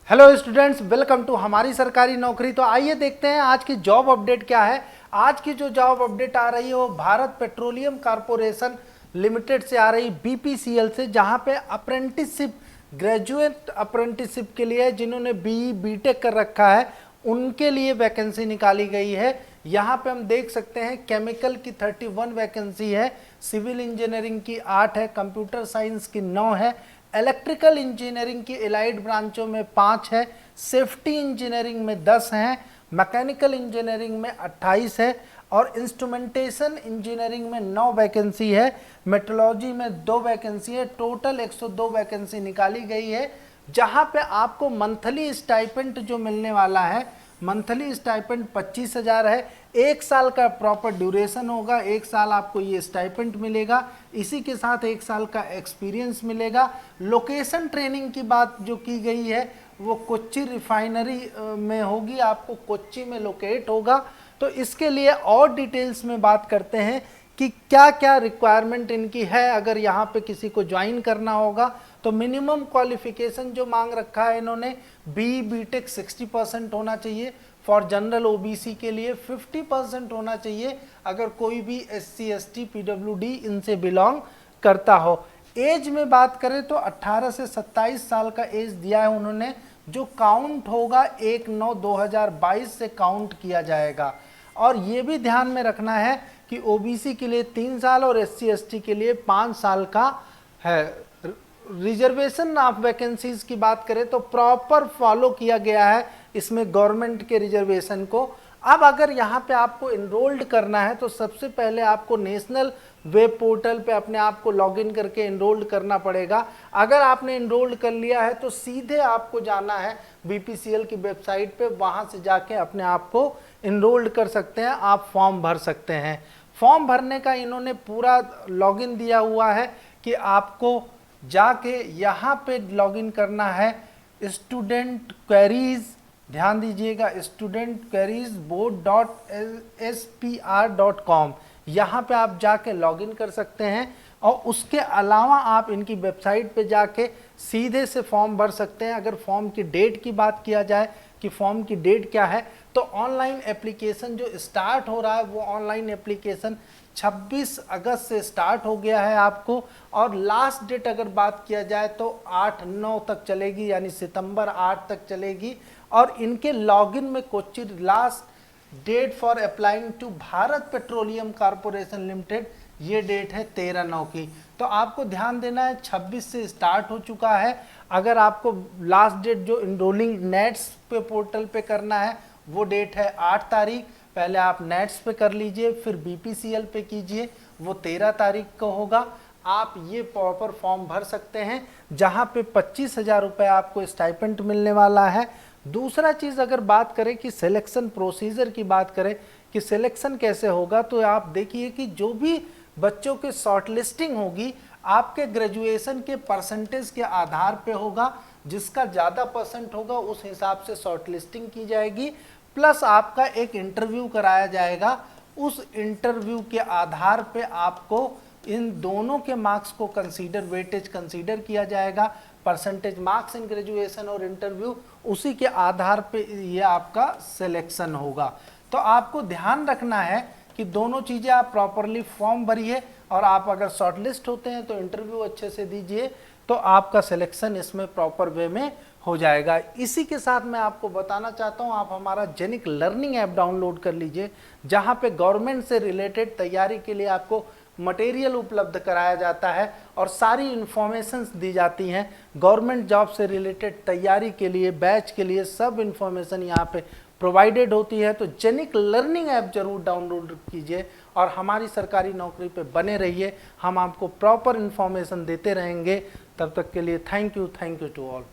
Hello students, welcome to हमारी सरकारी नौकरी। तो आइए देखते हैं आज की जॉब अपडेट क्या है। आज की जो जॉब अपडेट आ रही है वो भारत पेट्रोलियम कॉर्पोरेशन लिमिटेड से आ रही, बीपीसीएल से, जहां पे अप्रेंटिसशिप, ग्रेजुएट अप्रेंटिसशिप के लिए जिन्होंने बीई बीटेक कर रखा है उनके लिए वैकेंसी निकाली गई है। यहाँ पे हम देख सकते हैं केमिकल की 31 वैकेंसी है, सिविल इंजीनियरिंग की 8 है, कंप्यूटर साइंस की 9 है, इलेक्ट्रिकल इंजीनियरिंग की एलाइड ब्रांचों में 5 है, सेफ्टी इंजीनियरिंग में 10 हैं, मैकेनिकल इंजीनियरिंग में 28 है और इंस्ट्रूमेंटेशन इंजीनियरिंग में 9 वैकेंसी है, मेट्रोलॉजी में 2 वैकेंसी है। टोटल 102 वैकेंसी निकाली गई है, जहां पे आपको मंथली स्टाइपेंड जो मिलने वाला है, मंथली स्टाइपेंड 25,000 है। एक साल का प्रॉपर ड्यूरेशन होगा, एक साल आपको ये स्टाइपेंड मिलेगा, इसी के साथ एक साल का एक्सपीरियंस मिलेगा। लोकेशन ट्रेनिंग की बात जो की गई है वो कोच्चि रिफाइनरी में होगी, आपको कोच्चि में लोकेट होगा। तो इसके लिए और डिटेल्स में बात करते हैं कि क्या क्या रिक्वायरमेंट इनकी है अगर यहाँ पे किसी को ज्वाइन करना होगा। तो मिनिमम क्वालिफिकेशन जो मांग रखा है इन्होंने, बी बीटेक 60% होना चाहिए, फॉर जनरल ओबीसी के लिए 50% होना चाहिए अगर कोई भी एससी एसटी पीडब्ल्यूडी इनसे बिलोंग करता हो। एज में बात करें तो 18 से 27 साल का एज दिया है उन्होंने, जो काउंट होगा 1/9/2022 से काउंट किया जाएगा। और ये भी ध्यान में रखना है कि ओबीसी के लिए 3 साल और एससी एसटी के लिए 5 साल का है। रिजर्वेशन ऑफ वैकेंसीज की बात करें तो प्रॉपर फॉलो किया गया है इसमें गवर्नमेंट के रिजर्वेशन को। अब अगर यहाँ पे आपको इनरोल्ड करना है तो सबसे पहले आपको नेशनल वेब पोर्टल पे अपने आप को लॉगिन करके इनरोल्ड करना पड़ेगा। अगर आपने इनरोल्ड कर लिया है तो सीधे आपको जाना है बीपीसीएल की वेबसाइट पे, वहाँ से जाके अपने आप को इनरोल्ड कर सकते हैं, आप फॉर्म भर सकते हैं। फॉर्म भरने का इन्होंने पूरा लॉगिन दिया हुआ है कि आपको जाके यहाँ पे लॉगिन करना है, स्टूडेंट क्वेरीज, ध्यान दीजिएगा, स्टूडेंट क्वेरीज board.spr.com, यहाँ पे आप जाके लॉगिन कर सकते हैं। और उसके अलावा आप इनकी वेबसाइट पे जाके सीधे से फॉर्म भर सकते हैं। अगर फॉर्म की डेट की बात किया जाए कि फॉर्म की डेट क्या है, तो ऑनलाइन एप्लीकेशन जो स्टार्ट हो रहा है वो ऑनलाइन एप्लीकेशन 26 अगस्त से स्टार्ट हो गया है आपको, और लास्ट डेट अगर बात किया जाए तो 8-9 तक चलेगी, यानी सितंबर 8 तक चलेगी। और इनके लॉगिन में Kochi last date for applying to Bharat petroleum corporation limited, ये डेट है 13/9 की। तो आपको ध्यान देना है 26 से स्टार्ट हो चुका है। अगर आपको लास्ट डेट जो इनरोलिंग नेट्स पे पोर्टल पे करना है वो डेट है 8 तारीख। पहले आप नेट्स पे कर लीजिए, फिर बीपीसीएल पे कीजिए, वो 13 तारीख को होगा। आप ये प्रॉपर फॉर्म भर सकते हैं, जहाँ पे 25,000 रुपये आपको स्टाइपेंड मिलने वाला है। दूसरा चीज़ अगर बात करें कि सिलेक्शन प्रोसीजर की बात करें कि सिलेक्शन कैसे होगा, तो आप देखिए कि जो भी बच्चों के शॉर्टलिस्टिंग होगी आपके ग्रेजुएशन के परसेंटेज के आधार पे होगा। जिसका ज़्यादा परसेंट होगा उस हिसाब से शॉर्टलिस्टिंग की जाएगी, प्लस आपका एक इंटरव्यू कराया जाएगा। उस इंटरव्यू के आधार पे आपको इन दोनों के मार्क्स को कंसीडर, वेटेज कंसीडर किया जाएगा, परसेंटेज मार्क्स इन ग्रेजुएशन और इंटरव्यू, उसी के आधार पे ये आपका सिलेक्शन होगा। तो आपको ध्यान रखना है कि दोनों चीज़ें आप प्रॉपरली फॉर्म भरिए, और आप अगर शॉर्टलिस्ट होते हैं तो इंटरव्यू अच्छे से दीजिए, तो आपका सिलेक्शन इसमें प्रॉपर वे में हो जाएगा। इसी के साथ मैं आपको बताना चाहता हूँ, आप हमारा जेनिक लर्निंग ऐप डाउनलोड कर लीजिए, जहाँ पे गवर्नमेंट से रिलेटेड तैयारी के लिए आपको मटेरियल उपलब्ध कराया जाता है और सारी इन्फॉर्मेशंस दी जाती हैं। गवर्नमेंट जॉब से रिलेटेड तैयारी के लिए, बैच के लिए सब इन्फॉर्मेशन यहाँ पे प्रोवाइडेड होती है। तो जेनिक लर्निंग ऐप जरूर डाउनलोड कीजिए और हमारी सरकारी नौकरी पे बने रहिए। हम आपको प्रॉपर इन्फॉर्मेशन देते रहेंगे। तब तक के लिए थैंक यू टू ऑल।